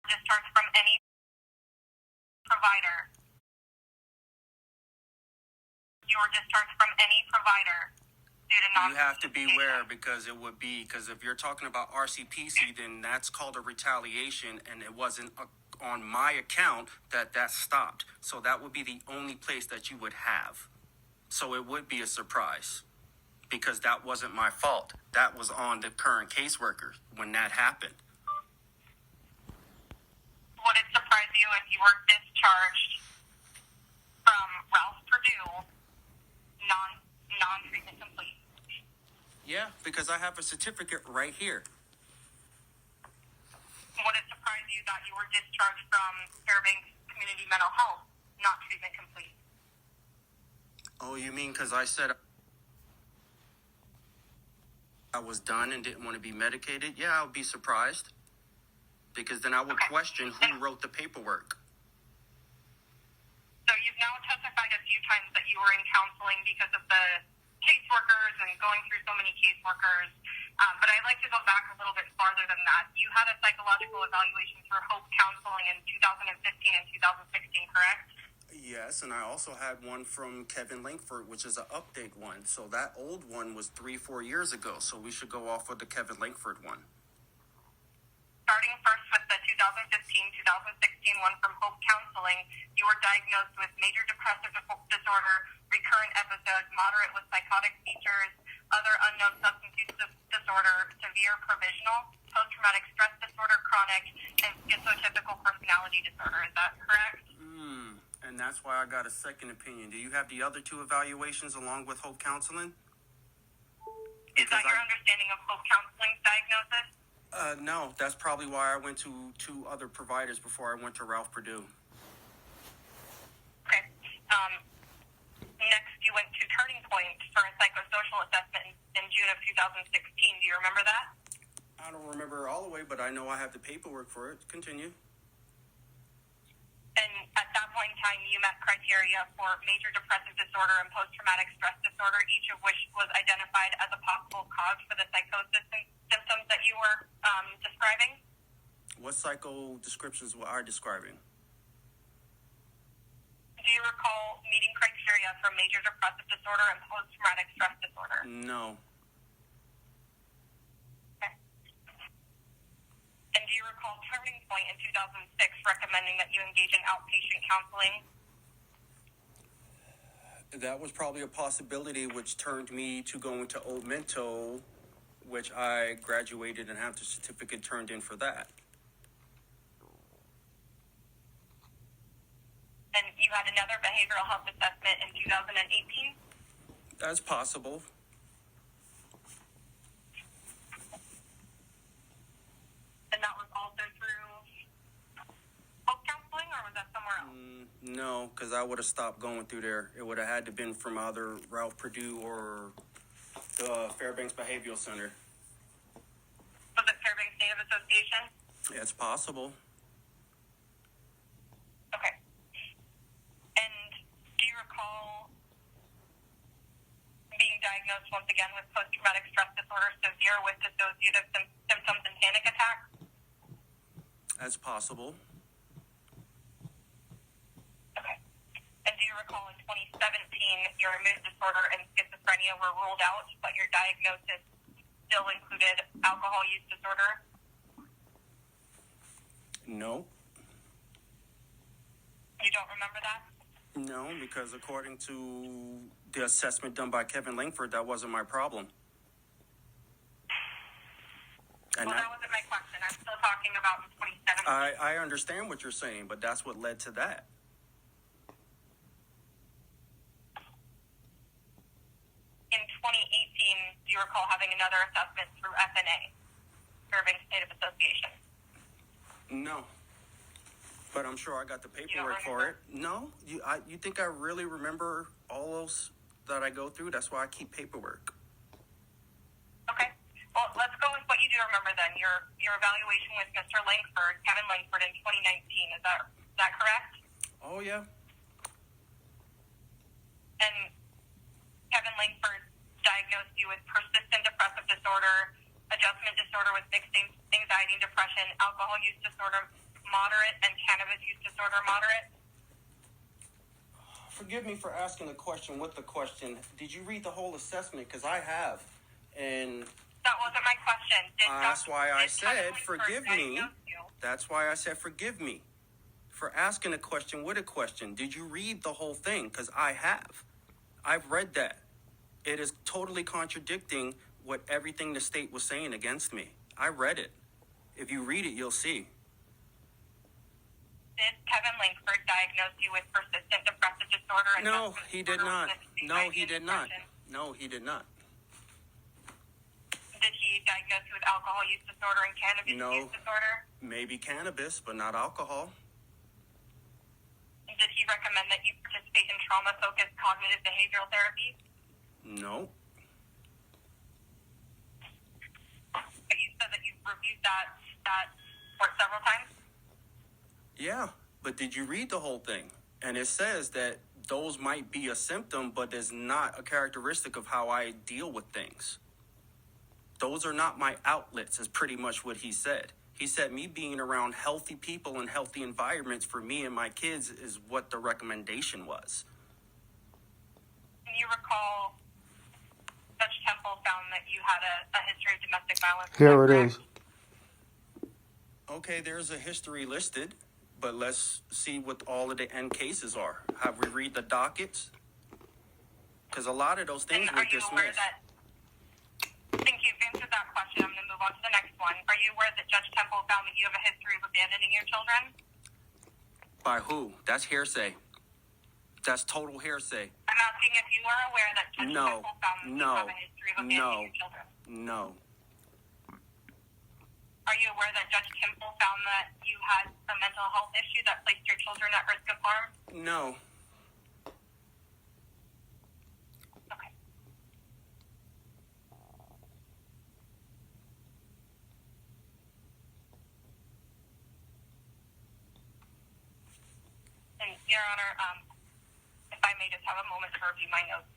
discharged from any provider. You were discharged from any provider due to non. You have to beware because if you're talking about RCPC, then that's called a retaliation, and it wasn't on my account that stopped. So that would be the only place that you would have. So it would be a surprise because that wasn't my fault. That was on the current caseworker when that happened. Would it surprise you if you were discharged from Ralph Purdue non-treatment complete? Yeah, because I have a certificate right here. Would it surprise you that you were discharged from Fairbanks Community Mental Health not treatment complete? Oh, you mean because I said I was done and didn't want to be medicated? Yeah, I would be surprised. Because then I would question who wrote the paperwork. So you've now testified a few times that you were in counseling because of the caseworkers and going through so many caseworkers. But I'd like to go back a little bit farther than that. You had a psychological evaluation through Hope Counseling in 2015 and 2016, correct? Yes, and I also had one from Kevin Langford, which is an update one. So that old one was 3-4 years ago. So we should go off with the Kevin Langford one. Starting first with the 2015-2016 one from Hope Counseling, you were diagnosed with major depressive disorder, recurrent episodes, moderate with psychotic features, other unknown substance use disorder, severe provisional, post-traumatic stress disorder, chronic, and schizotypical personality disorder. Is that correct? And that's why I got a second opinion. Do you have the other two evaluations along with Hope Counseling? Is that your understanding of Hope Counseling's diagnosis? No, that's probably why I went to two other providers before I went to Ralph Purdue. Okay. Next, you went to Turning Point for a psychosocial assessment in June of 2016. Do you remember that? I don't remember all the way, but I know I have the paperwork for it. Continue. And at that point in time, you met criteria for major depressive disorder and post-traumatic stress disorder, each of which was identified as a possible cause for the psychosis symptoms that you were describing. What psycho descriptions were I describing? Do you recall meeting criteria for major depressive disorder and post-traumatic stress disorder? No. Okay. And do you recall Turning Point in 2006 recommending that you engage in outpatient counseling? That was probably a possibility, which turned me to going to Old Minto, which I graduated and have the certificate turned in for that. And you had another behavioral health assessment in 2018? That's possible. And that was also through Hope Counseling, or was that somewhere else? No, because I would have stopped going through there. It would have had to been from either Ralph Purdue or the Fairbanks Behavioral Center. Was it Fairbanks Native Association? Yeah, it's possible. Okay. And do you recall being diagnosed once again with post-traumatic stress disorder severe with dissociative symptoms and panic attacks? That's possible. Okay. And do you recall in 2017 your mood disorder and schizophrenia were ruled out, but your diagnosis still included alcohol use disorder? No. You don't remember that? No, because according to the assessment done by Kevin Langford, that wasn't my problem. And that wasn't my question. I'm still talking about in 2017. I understand what you're saying, but that's what led to that. In 2018, do you recall having another assessment through FNA, Fairbanks Native Association? No. But I'm sure I got the paperwork for it. No? You think I really remember all those that I go through? That's why I keep paperwork. Okay. Well, let's go with what you do remember then. Your evaluation with Mr. Langford, Kevin Langford, in 2019. Is that correct? Oh, yeah. And Kevin Langford diagnosed you with persistent depressive disorder, adjustment disorder with mixed anxiety and depression, alcohol use disorder, moderate and cannabis use disorder moderate? Forgive me for asking a question with the question. Did you read the whole assessment? Because I have. And That wasn't my question. that's why I did said, Kevin Lankford forgive me. diagnose you? That's why I said, forgive me for asking a question with a question. Did you read the whole thing? Because I have. I've read that. It is totally contradicting what everything the state was saying against me. I read it. If you read it, you'll see. Did Kevin Lankford diagnose you with persistent depressive disorder? And No, adjustment he did disorder not. with No, anxiety he and did not. depression? No, he did not. Did he diagnose you with alcohol use disorder and cannabis No. use disorder? Maybe cannabis, but not alcohol. Did he recommend that you participate in trauma-focused cognitive behavioral therapy? No. But you said that you've reviewed that for several times? Yeah, but did you read the whole thing? And it says that those might be a symptom, but is not a characteristic of how I deal with things. Those are not my outlets, is pretty much what he said. He said me being around healthy people and healthy environments for me and my kids is what the recommendation was. Can you recall Judge Temple found that you had a history of domestic violence? Here it correct? is. Okay, there's a history listed, but let's see what all of the end cases are. Have we read the dockets? Because a lot of those things And were are you aware dismissed. that? I think you've answered that question. I'm going to move on to the next one. Are you aware that Judge Temple found that you have a history of abandoning your children? By who? That's hearsay. That's total hearsay. I'm asking if you are aware that Judge No. Temple found that you No. have a history of abandoning No. your children. No. Are you aware that Judge Temple found that you had a mental health issue that placed your children at risk of harm? No. Okay. And Your Honor, if I may just have a moment to review my notes.